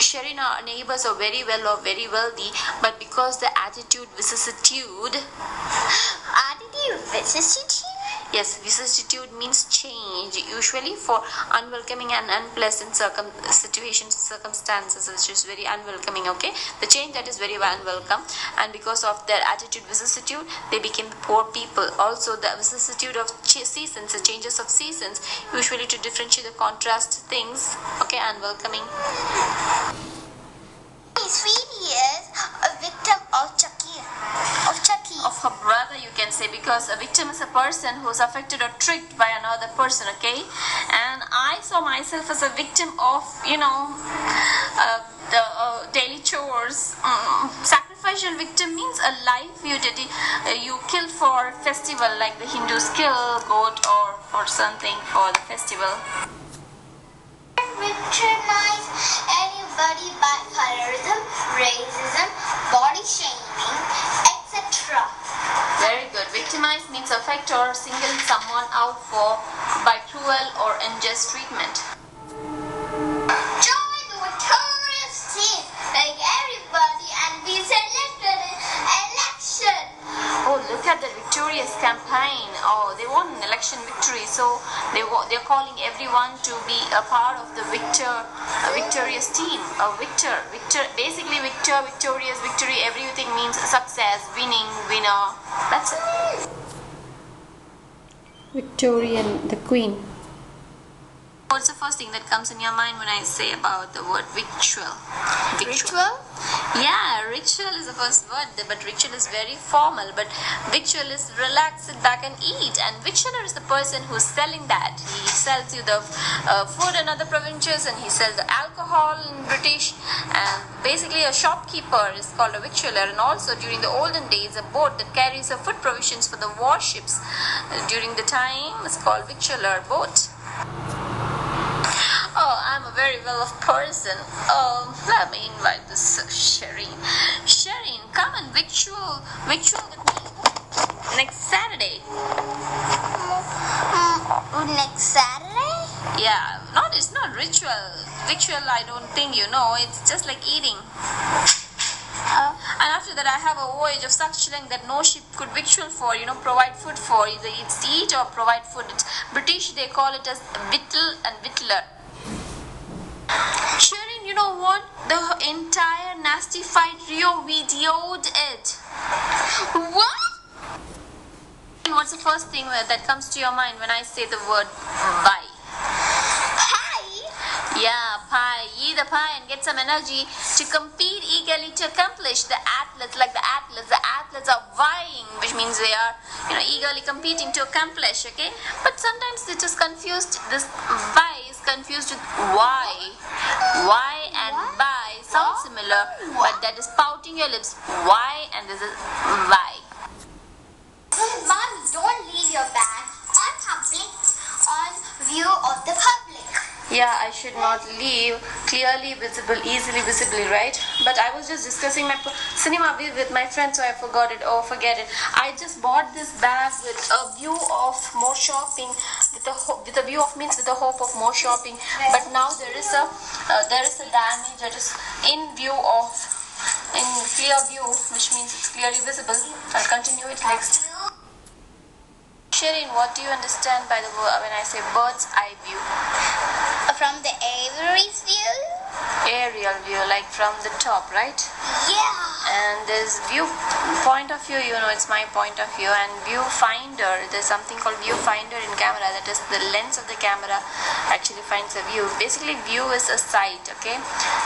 Sharing our neighbors are very well or very wealthy, but because the attitude, vicissitude. Attitude, vicissitude? Yes, vicissitude means change, usually for unwelcoming and unpleasant situations, circumstances, which is very unwelcoming, okay? The change that is very unwelcome, and because of their attitude, vicissitude, they became poor people. Also, the vicissitude of seasons, the changes of seasons, usually to differentiate the contrast things, okay, unwelcoming. Sweetie is a victim of Chucky. Of her brother, you can say, because a victim is a person who's affected or tricked by another person, okay? And I saw myself as a victim of, the daily chores. Sacrificial victim means a life you kill for festival, like the Hindus kill goat or for something for the festival. Victimize anybody by colorism, racism, body shaming, etc. Very good. Victimize means affect or single someone out by cruel or unjust treatment. Join the victorious team like everybody and be selected in election. Oh, look at the victorious campaign. Oh, they won an election victory, so they're calling everyone to be a part of the victorious team. Basically victorious, victory, everything means success, winning, winner. That's it. Victorian, the queen. What's the first thing that comes in your mind when I say about the word ritual? Ritual? Yeah, ritual is the first word, but ritual is very formal. But ritual is relax, sit back and eat. And ritualer is the person who's selling that. He sells you the food in other provinces, and he sells the alcohol in British. And basically a shopkeeper is called a victualler. And also during the olden days, a boat that carries the food provisions for the warships during the time is called victualler boat. Oh, I'm a very well-off person. Let me invite this Shireen. Shireen, come and victual with me next Saturday. Next Saturday? Yeah, it's not ritual. Ritual, I don't think you know. It's just like eating. And after that, I have a voyage of such length that no ship could victual for, provide food for. Either it's eat or provide food. It's British, they call it as victual and victualler. Shireen, you know what? The entire nasty fight Rio videoed it. What? What's the first thing that comes to your mind when I say the word pie? Pie? Yeah, pie. Eat the pie and get some energy to compete eagerly to accomplish. The athletes are vying, which means they are, eagerly competing to accomplish, okay? But sometimes it is confused. This vie is confused with why. Why and buy sound similar, but that is pouting your lips. Why and this is why. Mommy, don't leave your bag on view of the public. Yeah, I should not leave clearly visible, easily visibly, right? But I was just discussing my cinema with my friends, so I forgot it. Oh, forget it. I just bought this bag with a view of more shopping, with a view of means with the hope of more shopping. But now there is a damage that is in clear view, which means it's clearly visible. I'll continue it next. Shireen, what do you understand by the word when I say bird's eye view? From the Avery's view? Aerial view, like from the top, right? Yeah. And there's view point of view, it's my point of view, and viewfinder. There's something called viewfinder in camera, that is the lens of the camera actually finds a view. Basically, view is a sight, okay?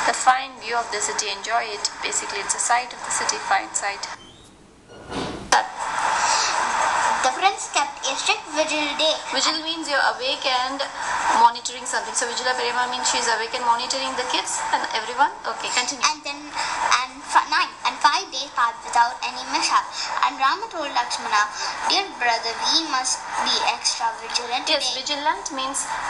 The fine view of the city, enjoy it. Basically, it's a sight of the city, fine sight. The friends kept a strict vigil day. Vigil means you're awake and monitoring something. So Vigila Perima means she's awake and monitoring the kids and everyone. Okay, continue. And 5 days passed without any mishap. And Rama told Lakshmana, "Dear brother, we must be extra vigilant today." Yes,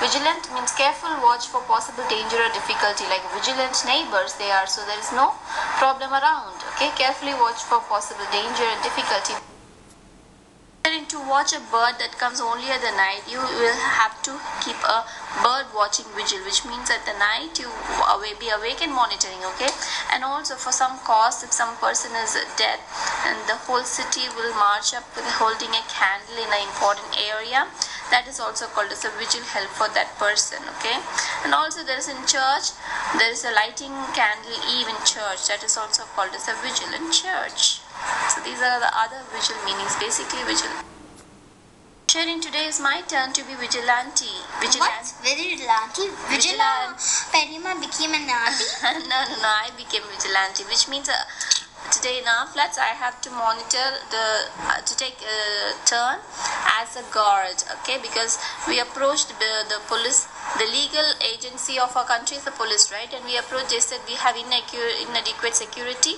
vigilant means careful watch for possible danger or difficulty. Like vigilant neighbors they are, so there is no problem around. Okay, carefully watch for possible danger and difficulty. Sharing, to watch a bird that comes only at the night, you will have to keep a bird watching vigil, which means at the night you be awake and monitoring, okay? And also for some cause, if some person is dead, and the whole city will march up with holding a candle in an important area, that is also called as a vigil held for that person, okay? And also there is in church, there is a lighting candle eve in church, that is also called as a vigil in church. So these are the other vigil meanings, basically vigil. Sharing, today is my turn to be vigilante. What's vigilante? Vigilante. Perima became an auntie? No, I became vigilante, which means today in our flats I have to monitor to take a turn as a guard, okay? Because we approached the police, the legal agency of our country is the police, right? And we approached, they said we have inadequate security,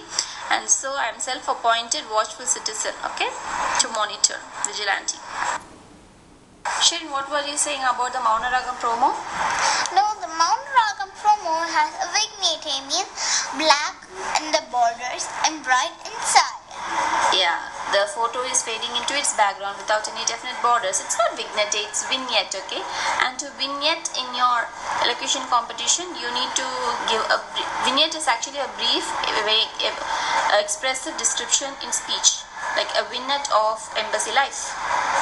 and so I am self-appointed watchful citizen, okay, to monitor, vigilante. Shirin, what were you saying about the Maunaragam promo? No, the Maunaragam promo has a vignette, means black in the borders and bright inside. Yeah, the photo is fading into its background without any definite borders. It's not vignette, it's vignette, okay? And to vignette in your elocution competition, you need to give a vignette is actually a brief, expressive description in speech, like a vignette of embassy life,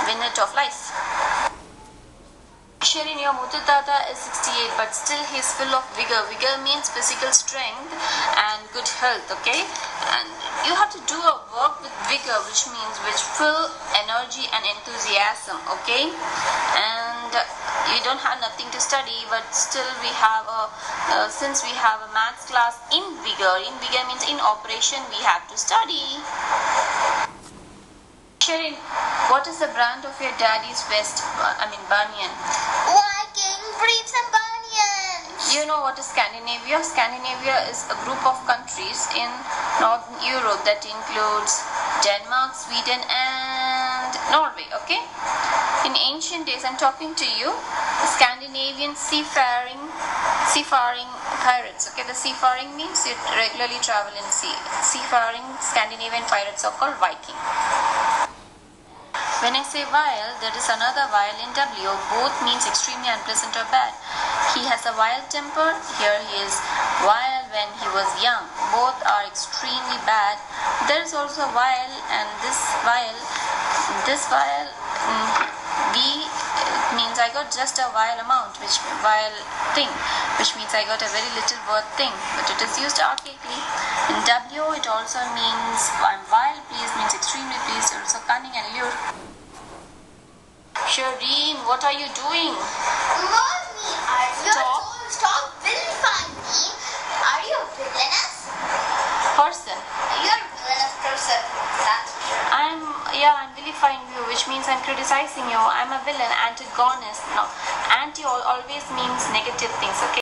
vignette of life. Shirin, your Muthu Tata is 68, but still he's full of vigor. Vigor means physical strength and good health, okay? And you have to do a work with vigor, which means with full energy and enthusiasm, okay? And you don't have nothing to study, but still we have since we have a maths class in vigor means in operation, we have to study. Shirin, what is the brand of your daddy's vest? Banyan. Viking briefs and bunions. You know what is Scandinavia? Scandinavia is a group of countries in Northern Europe that includes Denmark, Sweden, and Norway, okay? In ancient days, I'm talking to you, the Scandinavian seafaring pirates, okay? The seafaring means you regularly travel in sea. Seafaring Scandinavian pirates are called Viking. When I say vile, there is another vile in W. Both means extremely unpleasant or bad. He has a vile temper. Here he is vile when he was young. Both are extremely bad. There is also vile, and this vile V means I got just a vile amount, which vile thing, which means I got a very little worth thing, but it is used archaically. In W, it also means I'm vile, pleased means extremely pleased, also cunning and lure. Shireen, what are you doing? Mommy, stop vilifying me. Are you a villainous Person. You're a villainous person. That's for sure. I'm vilifying you, which means I'm criticizing you. I'm a villain, antagonist. No, anti always means negative things, okay?